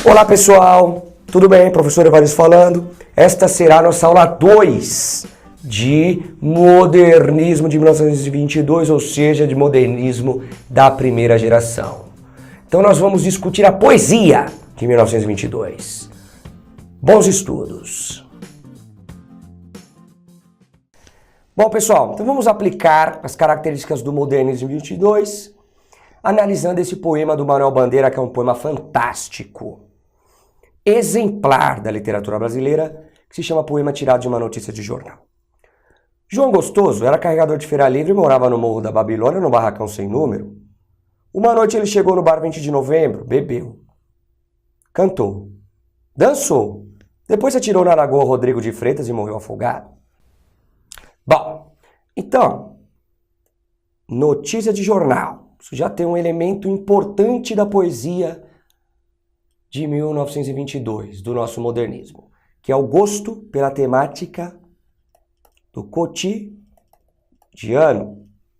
Olá pessoal, tudo bem? Professor Evaristo falando. Esta será a nossa aula 2 de modernismo de 1922, ou seja, de modernismo da primeira geração. Então nós vamos discutir a poesia de 1922. Bons estudos! Bom pessoal, então vamos aplicar as características do modernismo de 22, analisando esse poema do Manuel Bandeira, que é um poema fantástico, exemplar da literatura brasileira, que se chama Poema Tirado de uma Notícia de Jornal. João Gostoso era carregador de feira livre e morava no Morro da Babilônia, no barracão sem número. Uma noite ele chegou no bar 20 de novembro, bebeu, cantou, dançou, depois se atirou na Lagoa Rodrigo de Freitas e morreu afogado. Bom, então, notícia de jornal. Isso já tem um elemento importante da poesia de 1922, do nosso modernismo, que é o gosto pela temática do cotidiano.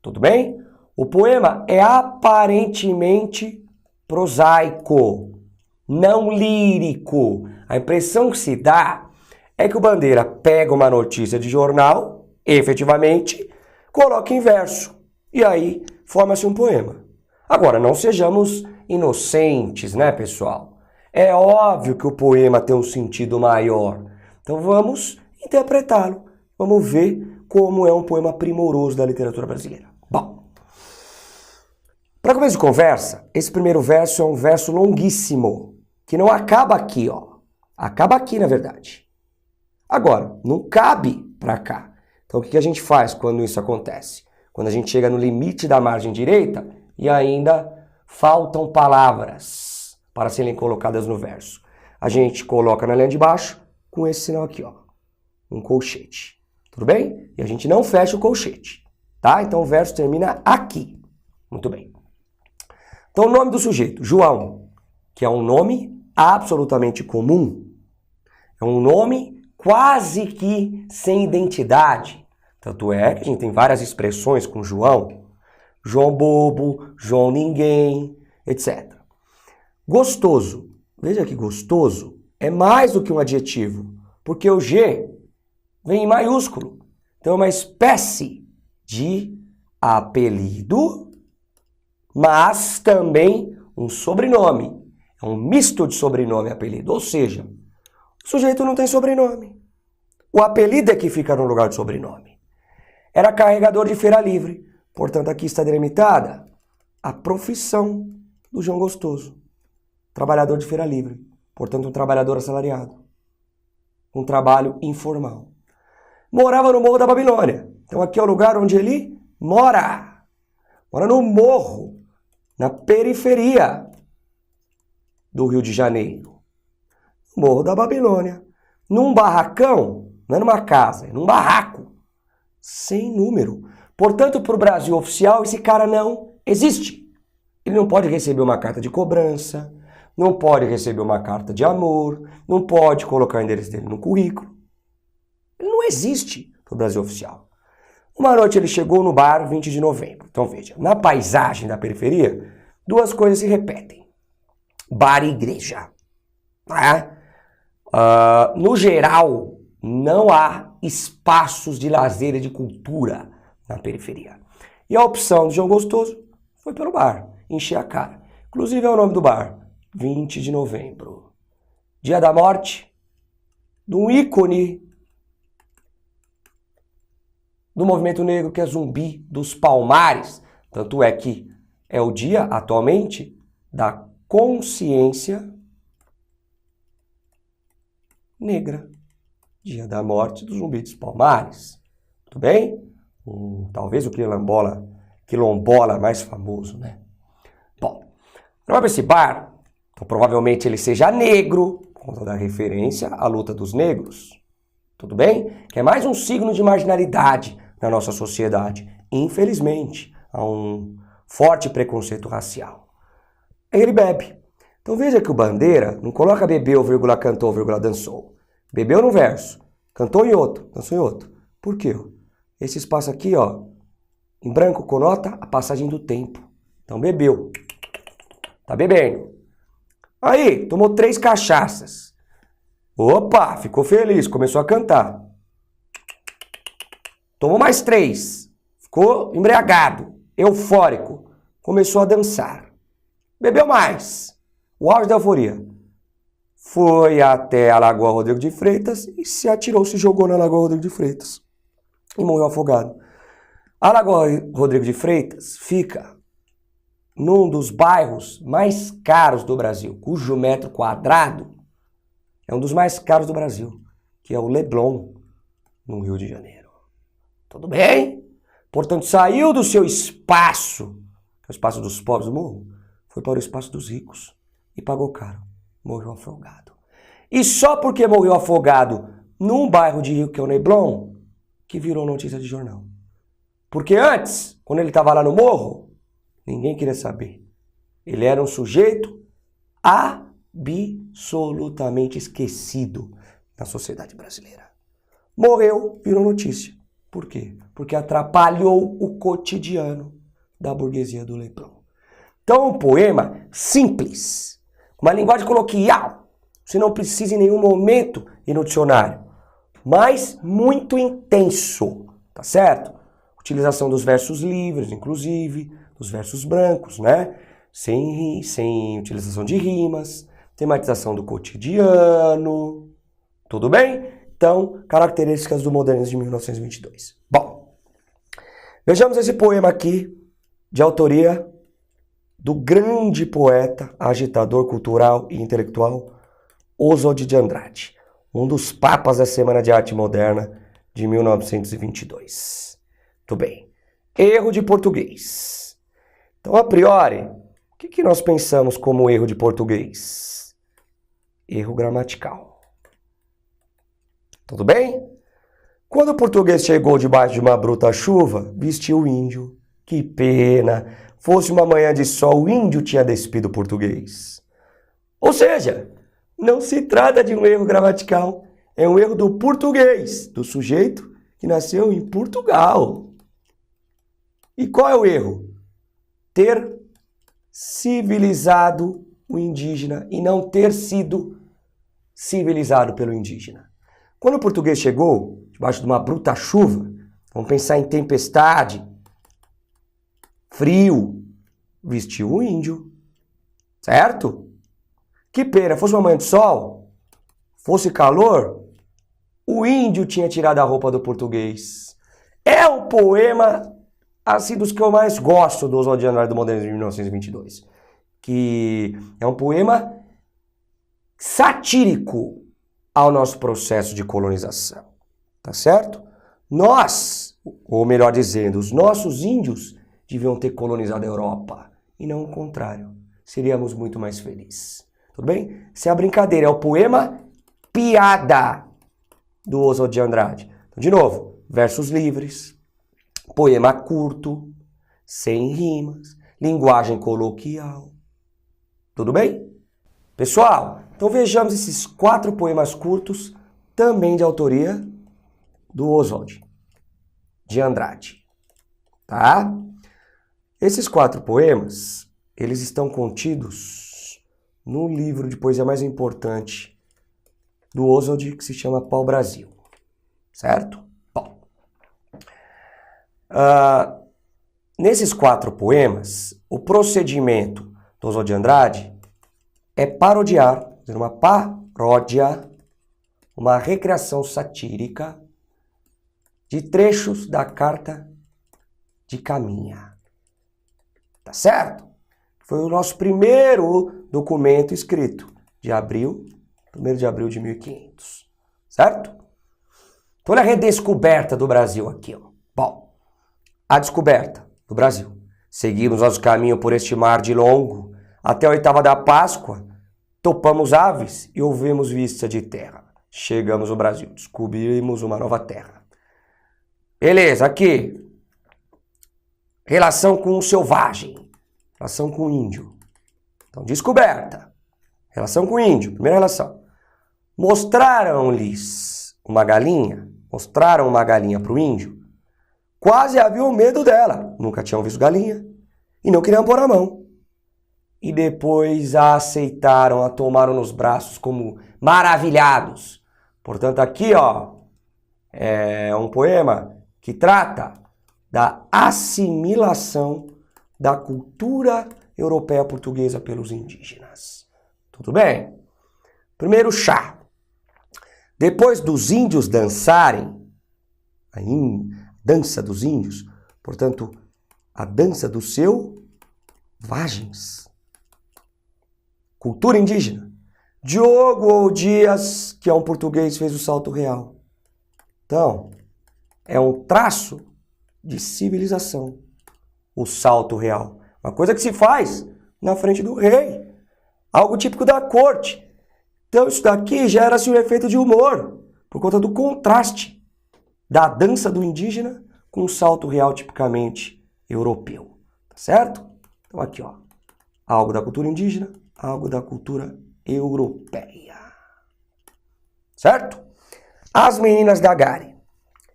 Tudo bem? O poema é aparentemente prosaico, não lírico. A impressão que se dá é que o Bandeira pega uma notícia de jornal, efetivamente, coloca em verso, e aí forma-se um poema. Agora, não sejamos inocentes, né, pessoal? É óbvio que o poema tem um sentido maior. Então vamos interpretá-lo. Vamos ver como é um poema primoroso da literatura brasileira. Bom, para começo de conversa, esse primeiro verso é um verso longuíssimo, que não acaba aqui, ó. Acaba aqui, na verdade. Agora, não cabe para cá. Então o que a gente faz quando isso acontece? Quando a gente chega no limite da margem direita e ainda faltam palavras para serem colocadas no verso. A gente coloca na linha de baixo com esse sinal aqui, ó, um colchete. Tudo bem? E a gente não fecha o colchete, tá? Então o verso termina aqui. Muito bem. Então o nome do sujeito, João, que é um nome absolutamente comum, é um nome quase que sem identidade. Tanto é que a gente tem várias expressões com João. João bobo, João ninguém, etc. Gostoso. Veja que gostoso é mais do que um adjetivo, porque o G vem em maiúsculo. Então é uma espécie de apelido, mas também um sobrenome. É um misto de sobrenome e apelido. Ou seja, o sujeito não tem sobrenome. O apelido é que fica no lugar de sobrenome. Era carregador de feira livre. Portanto, aqui está delimitada a profissão do João Gostoso. Trabalhador de feira livre. Portanto, um trabalhador assalariado. Um trabalho informal. Morava no Morro da Babilônia. Então, aqui é o lugar onde ele mora. Mora no morro, na periferia do Rio de Janeiro. Morro da Babilônia. Num barracão, não é numa casa, é num barraco. Sem número. Portanto, para o Brasil oficial, esse cara não existe. Ele não pode receber uma carta de cobrança, não pode receber uma carta de amor, não pode colocar o endereço dele no currículo. Ele não existe para o Brasil oficial. Uma noite ele chegou no bar 20 de novembro. Então veja, na paisagem da periferia, duas coisas se repetem. Bar e igreja. No geral, não há espaços de lazer e de cultura na periferia. E a opção do João Gostoso foi pelo bar, encher a cara. Inclusive é o nome do bar, 20 de novembro. Dia da morte de um ícone do movimento negro, que é Zumbi dos Palmares. Tanto é que é o dia, atualmente, da consciência negra. Dia da morte do Zumbi dos Palmares. Tudo bem? Talvez o quilombola mais famoso, né? Bom, não vai para esse bar, então provavelmente ele seja negro, por conta da referência à luta dos negros. Tudo bem? Que é mais um signo de marginalidade na nossa sociedade. Infelizmente, há um forte preconceito racial. Aí ele bebe. Então veja que o Bandeira não coloca bebeu, vírgula, cantou, vírgula, dançou. Bebeu no verso, cantou em outro, dançou em outro. Por quê? Esse espaço aqui, ó, em branco, conota a passagem do tempo. Então bebeu. Tá bebendo. Aí, tomou 3 cachaças. Opa, ficou feliz, começou a cantar. Tomou mais 3. Ficou embriagado, eufórico. Começou a dançar. Bebeu mais. O auge da euforia. Foi até a Lagoa Rodrigo de Freitas e se atirou, se jogou na Lagoa Rodrigo de Freitas. E morreu afogado. A Lagoa Rodrigo de Freitas fica num dos bairros mais caros do Brasil, cujo metro quadrado é um dos mais caros do Brasil, que é o Leblon, no Rio de Janeiro. Tudo bem? Portanto, saiu do seu espaço, que é o espaço dos pobres do morro, foi para o espaço dos ricos e pagou caro. Morreu afogado. E só porque morreu afogado num bairro de rico que é o Leblon, que virou notícia de jornal. Porque antes, quando ele estava lá no morro, ninguém queria saber. Ele era um sujeito absolutamente esquecido na sociedade brasileira. Morreu, virou notícia. Por quê? Porque atrapalhou o cotidiano da burguesia do Leblon. Então, um poema simples, uma linguagem coloquial, você não precisa em nenhum momento ir no dicionário, mas muito intenso, tá certo? Utilização dos versos livres, inclusive, dos versos brancos, né? Sem utilização de rimas, tematização do cotidiano, tudo bem? Então, características do modernismo de 1922. Bom, vejamos esse poema aqui, de autoria do grande poeta, agitador cultural e intelectual Oswald de Andrade, um dos papas da Semana de Arte Moderna de 1922. Muito bem. Erro de português. Então, a priori, o que nós pensamos como erro de português? Erro gramatical. Tudo bem? Quando o português chegou debaixo de uma bruta chuva, vestiu o índio. Que pena! Fosse uma manhã de sol, o índio tinha despido o português. Ou seja, não se trata de um erro gramatical, é um erro do português, do sujeito que nasceu em Portugal. E qual é o erro? Ter civilizado o indígena e não ter sido civilizado pelo indígena. Quando o português chegou, debaixo de uma bruta chuva, vamos pensar em tempestade, frio, vestiu o índio, certo? Que pena, fosse uma manhã de sol, fosse calor, o índio tinha tirado a roupa do português. É um poema, assim, dos que eu mais gosto do Oswald de Andrade do Modernismo de 1922, que é um poema satírico ao nosso processo de colonização, tá certo? Nós, ou melhor dizendo, os nossos índios deviam ter colonizado a Europa, e não o contrário. Seríamos muito mais felizes. Tudo bem? Essa é a brincadeira, é o poema piada do Oswald de Andrade. Então, de novo, versos livres, poema curto, sem rimas, linguagem coloquial. Tudo bem? Pessoal, então vejamos esses 4 poemas curtos, também de autoria do Oswald de Andrade. Tá? Esses 4 poemas, eles estão contidos no livro de poesia mais importante do Oswald, que se chama Pau-Brasil. Certo? Bom. Nesses 4 poemas, o procedimento do Oswald de Andrade é parodiar, uma paródia, uma recriação satírica de trechos da Carta de Caminha. Tá certo? Foi o nosso primeiro documento escrito, de abril, 1º de abril de 1500. Certo? Então, olha a redescoberta do Brasil aqui. Ó. Bom, a descoberta do Brasil. Seguimos nosso caminho por este mar de longo, até a 8ª da Páscoa, topamos aves e ouvimos vista de terra. Chegamos ao Brasil, descobrimos uma nova terra. Beleza, aqui. Relação com o selvagem. Relação com o índio. Então, descoberta. Relação com o índio. Primeira relação. Mostraram-lhes uma galinha. Mostraram uma galinha para o índio. Quase haviam medo dela. Nunca tinham visto galinha. E não queriam pôr a mão. e depois a aceitaram, a tomaram nos braços como maravilhados. Portanto, aqui, ó, é um poema que trata da assimilação da cultura europeia portuguesa pelos indígenas. Tudo bem? Primeiro chá. Depois dos índios dançarem, a dança dos índios, portanto, a dança dos selvagens. Cultura indígena. Diogo Dias, que é um português, fez o salto real. Então, é um traço de civilização, o salto real. Uma coisa que se faz na frente do rei. Algo típico da corte. Então, isso daqui gera-se um efeito de humor, por conta do contraste da dança do indígena com o salto real tipicamente europeu. Tá certo? Então, aqui, ó. Algo da cultura indígena, algo da cultura europeia. Certo? As meninas da Gari.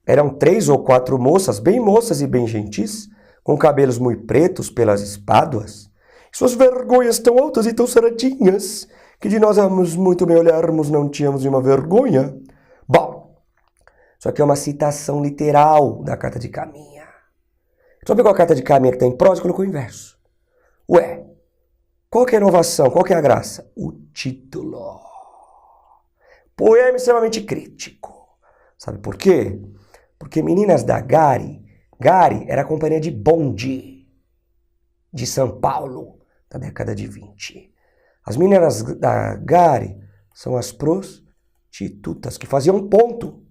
Eram 3 ou 4 moças, bem moças e bem gentis, com cabelos muito pretos pelas espáduas. Suas vergonhas tão altas e tão saradinhas, que de nós éramos muito bem olharmos, não tínhamos nenhuma vergonha. Bom, isso aqui é uma citação literal da Carta de Caminha. Só pegou a Carta de Caminha que tem prosa e colocou em verso. Ué, qual que é a inovação? Qual que é a graça? O título. Poema extremamente crítico. Sabe por quê? Porque Meninas da Gari, Gari era a companhia de bonde de São Paulo, da década de 20. As meninas da Gari são as prostitutas que faziam ponto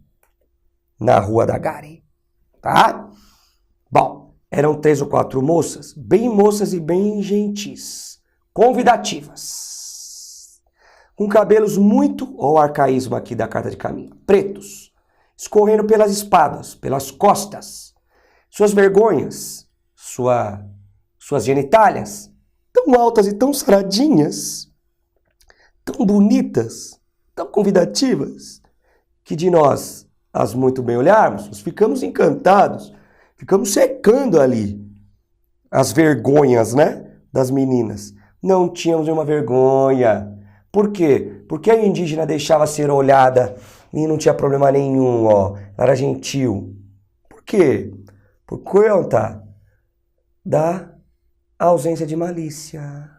na rua da Gari, tá? Bom, eram 3 ou 4 moças e bem gentis, convidativas, com cabelos muito, ó o arcaísmo aqui da Carta de Caminha, pretos, escorrendo pelas espadas, pelas costas, suas vergonhas, suas genitálias, tão altas e tão saradinhas, tão bonitas, tão convidativas, que de nós, as muito bem olharmos, nós ficamos encantados, ficamos secando ali as vergonhas, né, das meninas. Não tínhamos nenhuma vergonha. Por quê? Porque a indígena deixava ser olhada e não tinha problema nenhum, ó, era gentil. Por quê? Por conta da ausência de malícia,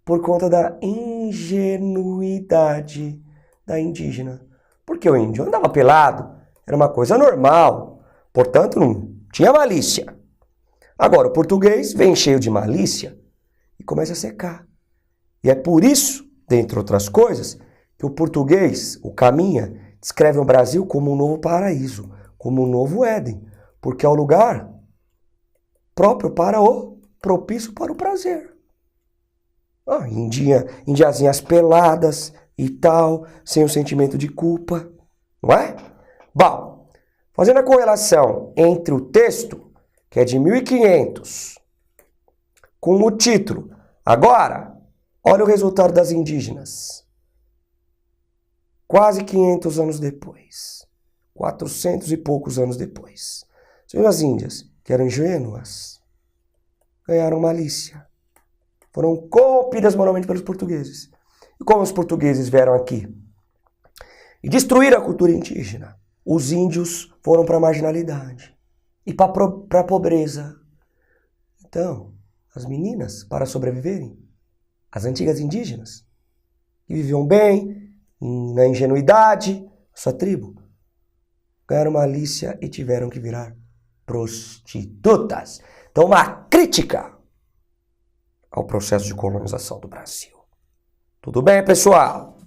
por conta da ingenuidade da indígena. Porque o índio andava pelado, era uma coisa normal, portanto não tinha malícia. Agora, o português vem cheio de malícia e começa a secar. E é por isso, dentre outras coisas, que o português, o Caminha, descreve o Brasil como um novo paraíso, como um novo Éden, porque é o lugar próprio para o propício para o prazer. Indiazinhas peladas e tal, sem o sentimento de culpa, não é? Bom, fazendo a correlação entre o texto, que é de 1500, com o título, agora, olha o resultado das indígenas. Quase 500 anos depois, 400 e poucos anos depois. As índias, que eram ingênuas, ganharam malícia. Foram corrompidas moralmente pelos portugueses. E como os portugueses vieram aqui e destruíram a cultura indígena, os índios foram para a marginalidade e para a pobreza. Então, as meninas, para sobreviverem, as antigas indígenas, que viviam bem, na ingenuidade, sua tribo, ganharam malícia e tiveram que virar prostitutas. Então, uma crítica ao processo de colonização do Brasil. Tudo bem, pessoal?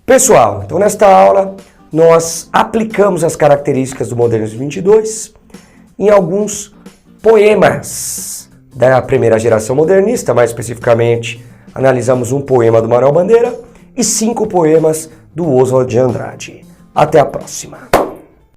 Pessoal, então nesta aula nós aplicamos as características do Modernismo 22 em alguns poemas da primeira geração modernista, mais especificamente analisamos um poema do Manuel Bandeira e 5 poemas do Oswald de Andrade. Até a próxima!